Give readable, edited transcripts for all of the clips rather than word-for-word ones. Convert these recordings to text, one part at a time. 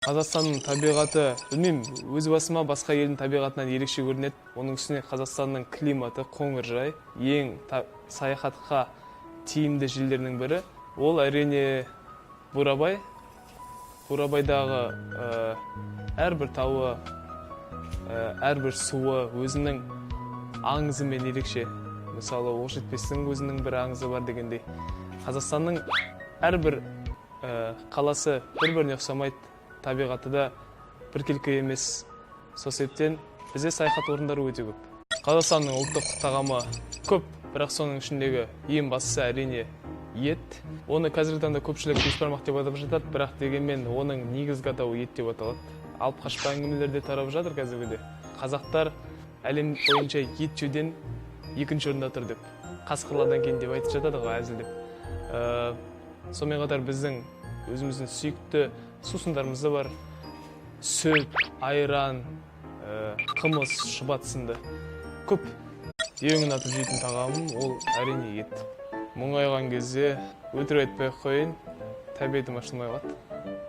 Қазақстанның табиғаты, білмеймін, өз басыма басқа елдің табиғатынан ерекше көрінеді. Оның үстіне Қазақстанның климаты қоңыржай, ең саяхатқа тиімді жерлерінің бірі. Ол әрине Бурабай. Бурабайдағы әрбір тауы, әрбір суы өзінің аңызымен ерекше. Мысалы, Оқжетпестің өзінің бір аңызы бар дегендей. Қазақстанның әрбір қаласы бір-біріне ұқсамайды. Табиғаты да біркелкі емес. Сол себептен бізде саяхат орындары өте көп. Қазақстанның ұлттық тағамы көп, бірақ соның ішіндегі ең бастысы әрине ет. Оны қазіргі таңда көпшілік бешбармақ деп атап жатады, бірақ дегенмен оның негізгі атауы ет деп аталады. Алып қашпа әңгімелерде тарап жатыр қазіргіде. Қазақтар әлем бойынша ет жеуден екінші орында тұр деп, қасқырлардан кейін деп айтып жатады ғой, әзілдеп. Сонымен қатар біздің өзіміздің сүйікті сусындарымыз да бар. Сүт, айран, қымыз, шұбат сынды көп. Ең ұнатып жейтін тағамым ол әрине ет. Мұңайған кезде өтірік айтпай-ақ қояйын, тәбетім ашылмай қалады.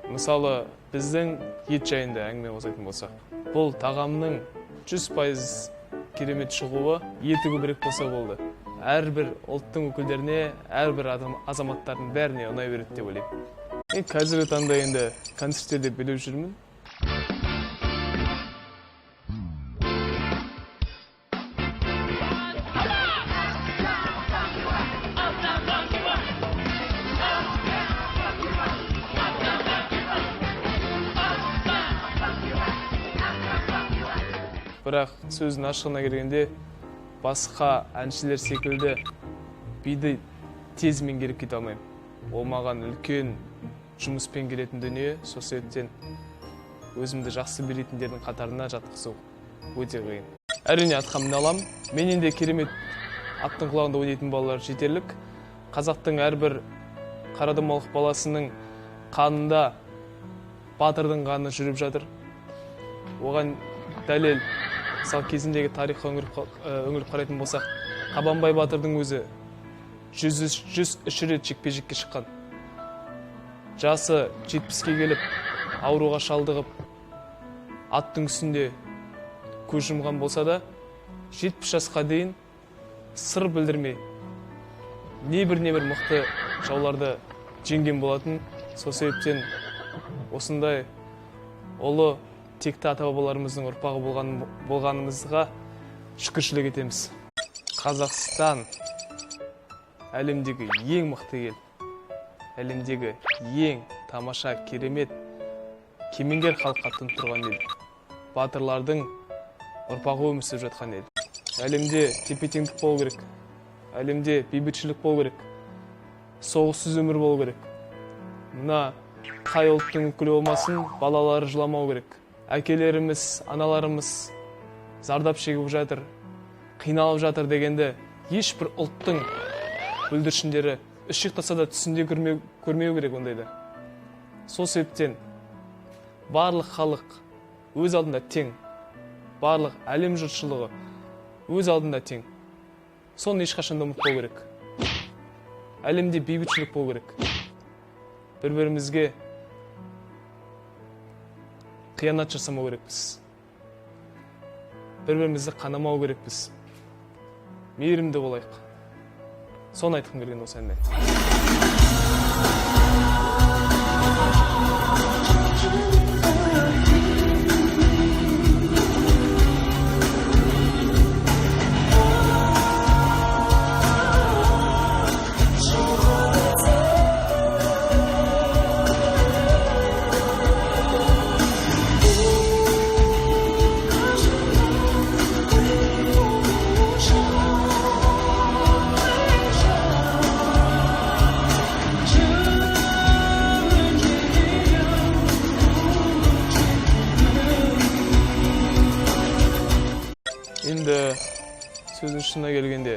Мысалы, біздің ет жайында әңгіме қозғайтын болсақ, бұл тағамның 100% керемет шығуы еті көбірек болса болды. Әрбір ұлттың өкілдеріне, әрбір азаматтардың бәріне ұнай береді деп ойлаймын. Қазіргі таңда енді концерттерде біліп жүрмін. Бірақ сөздің ашығына келгенде басқа әншілер секілді биді тез меңгеріп кете алмаймын. Ол маған үлкен жұмыспен келетін дүние, сол себептен өзімді жақсы білетіндердің қатарына жатқызу өте қиын. Әрине атқа міне аламын. Менен де керемет аттың құлағында ойнайтын балалар жетерлік. Қазақтың әрбір қарадомалық баласының қанында батырдың қаны жүріп жатыр. Оған дәлел, мысалы кезіндегі тарихқа үңіліп қарайтын болсақ, Қабанбай батырдың өзі 103 рет жекпе-жекке шыққан. Жасы 70-ке келіп, ауруға шалдығып, аттың үстінде көз жұмған болса да, 70 жасқа дейін сыр білдірмей, небір мықты жауларды жеңген болатын. Сол себептен осындай ұлы текті ата-бабаларымыздың ұрпағы болғанымызға шүкіршілік етеміз. Қазақстан әлемдегі ең мықты ел, әлемдегі ең тамаша, керемет, кемеңгер халыққа тұнып тұрған ел, батырлардың ұрпағы өмір сүріп жатқан ел. Әлемде тепе-теңдік болу керек, әлемде бейбітшілік болу керек, соғыссыз өмір болу керек. Мына қай ұлттың өкілі болмасын, балалары жыламау керек. Әкелеріміз, аналарымыз зардап шегіп жатыр, қиналып жатыр дегенде ешбір ұлттың бүлдіршіндері ішіктаса да түсінде көрмеу керек ондайды. Сол себептен барлық халық өз алдында тең, барлық әлем жұртшылығы өз алдында тең. Соны ешқашанда ұмытпау керек. Әлемде бейбітшілік болу керек. Бір-бірімізге қиянат жасамау керекпіз. Бір-бірімізді қанамау керекпіз. Мейірімді болайық. Соны айтқым келген осы әнмен. Енді сөздің шынына келгенде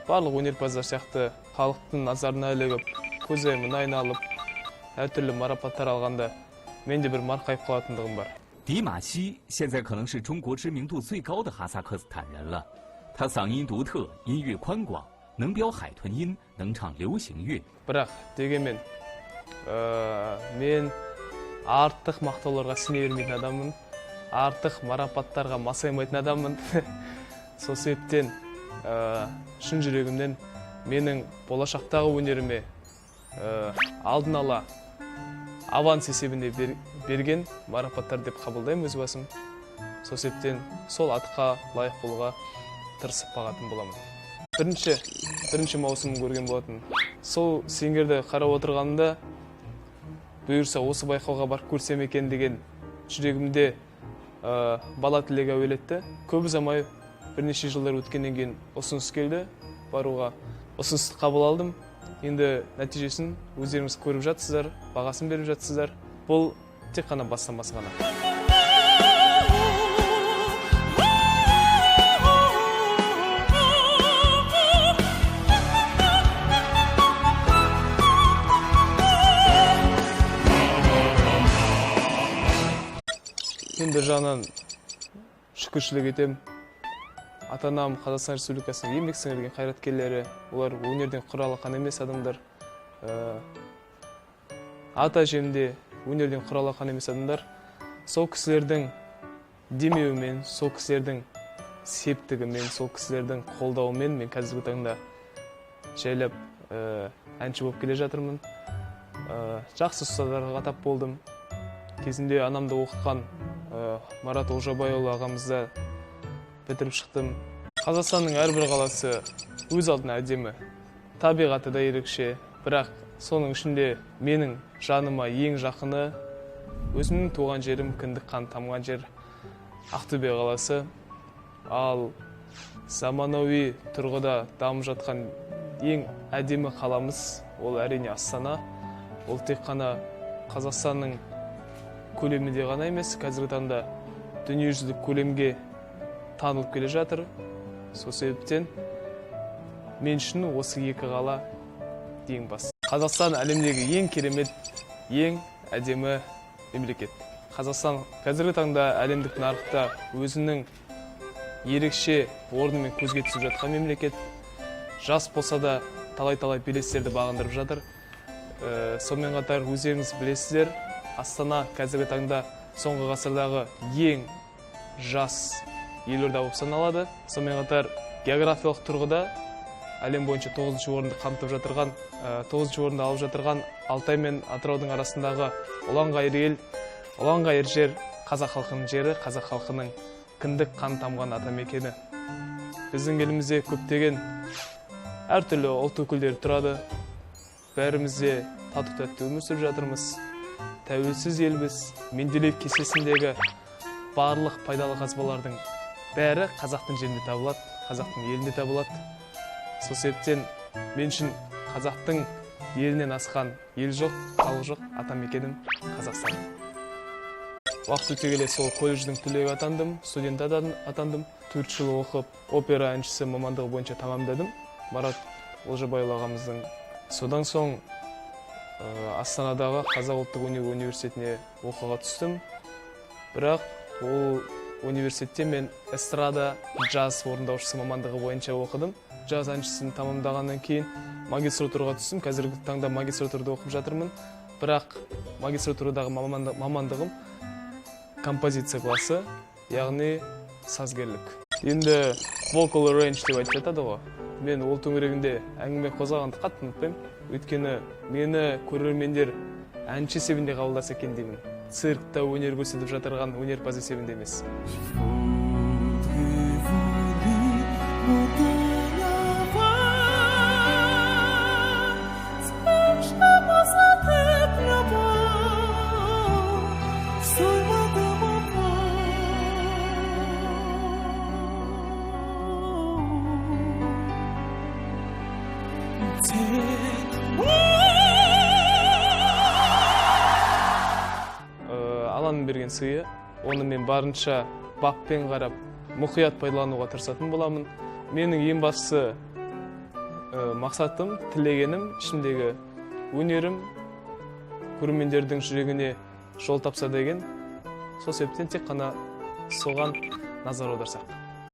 барлық өнерпаздар сияқты халықтың назарына ілігіп, көзайымына айналып, әртүрлі марапаттар алғанда менде бір марқайып қалатындығым бар. 迪玛希现在可能是中国知名度最高的哈萨克斯坦人了。他嗓音独特，音域宽广，能飙海豚音，能唱流行乐。 бірақ дегенмен мен артық мақтауларға сене бермейтін адаммын, артық марапаттарға масаймайтын адаммын. Сол себептен шын жүрегімнен менің болашақтағы өнеріме алдын ала аванс есебінде берген марапаттар деп қабылдаймын өз басым. Сол себептен сол атқа лайық болуға тырысып бағатын боламын. Бірінші маусымын көрген болатын. Сол сеңгерді қарап отырғанымда, бұйырса осы байқауға барып көрсем екен деген жүрегімде бала тілегі әуелетті. Көп ұзамай бірнеше жылдар өткеннен кейін ұсыныс келді баруға. Ұсынысты қабыл алдым. Енді нәтижесін өздеріңіз көріп жатсыздар, бағасын беріп жатсыздар. Бұл тек қана бастамасы ғана. Мен бір жағынан шүкіршілік етем. Ата-анам Қазақстан Республикасының еңбек сіңірген қайраткерлері, олар өнерден құр алақан емес адамдар. Ата-әжем де өнерден құр алақан емес адамдар. Сол кісілердің демеуімен, сол кісілердің септігімен, сол кісілердің қолдауымен мен қазіргі таңда жайлап әнші болып келе жатырмын. Жақсы ұстаздарға тап болдым. Кезінде анамды оқытқан Марат Олжабайұлы ағамызды бітіріп шықтым. Қазақстанның әрбір қаласы өз алдына әдемі, табиғаты да ерекше, бірақ соның ішінде менің жаныма ең жақыны өзімнің туған жерім, кіндік қан тамған жер Ақтөбе қаласы. Ал заманауи тұрғыда дамып жатқан ең әдемі қаламыз ол әрине Астана. Ол тек қана Қазақстанның көлемінде ғана емес, қазіргі таңда дүниежүзілік көлемге танылып келе жатыр. Сол себептен мен үшін осы екі қала ең басты. Қазақстан әлемдегі ең керемет, ең әдемі мемлекет. Қазақстан қазіргі таңда әлемдік нарықта өзінің ерекше орнымен көзге түсіп жатқан мемлекет. Жас болса да талай-талай белестерді бағындырып жатыр. Сонымен қатар өздеріңіз білесіздер, Астана қазіргі таңда соңғы ғасырдағы ең жас елорда болып саналады. Сонымен қатар географиялық тұрғыда әлем бойынша 9-ші орынды қамтып жатырған, 9-ші орынды алып жатырған Алтай мен Атыраудың арасындағы ұланғайыр жер қазақ халқының жері, қазақ халқының кіндік қан тамған атамекені. Біздің елімізде көптеген әртүрлі ұлт өкілдері тұрады. Бәрімізде тату-тәтті өмір сүріп жатырмыз. Тәуелсіз елбіз. Менделеев кесесіндегі барлық пайдалы қазбалардың бәрі қазақтың жерінде табылады, қазақтың елінде табылады. Сол себептен мен үшін қазақтың елінен асқан ел жоқ, халық жоқ, атамекенім Қазақстан. Уақыт өте келе сол колледждің түлегі атандым, студент атандым. 4 жыл оқып, опера әншісі мамандығы бойынша тамамдадым. Марат Олжабайұлы ағамыздың. Содан соң Астанадағы Қазақ ұлттық өнер университетіне оқуға түстім. Бірақ ол университетте мен эстрада, джаз орындаушысы мамандығы бойынша оқыдым. Джаз әншісін тамамдағаннан кейін магистратураға түстім. Қазіргі таңда магистратурада оқып жатырмын. Бірақ магистратурадағы мамандығым композиция классы, яғни сазгерлік. Енді vocal range деп айтып жатады ғой. Мен ол төңірегінде әңгіме қозғағанды қатты ұнатпаймын. Өйткені мені көрермендер әнші есебінде қабылдаса екен деймін. Циркта өнер көрсетіп жатырған өнерпаз есебінде емес. Алланың берген сыйы, оны мен барынша баппен қарап, мұқият пайдалануға тырысатын боламын. Менің ең бастысы мақсатым, тілегенім, ішімдегі өнерім көрермендердің жүрегіне жол тапса деген. Сол себептен тек қана соған назар аударсақ.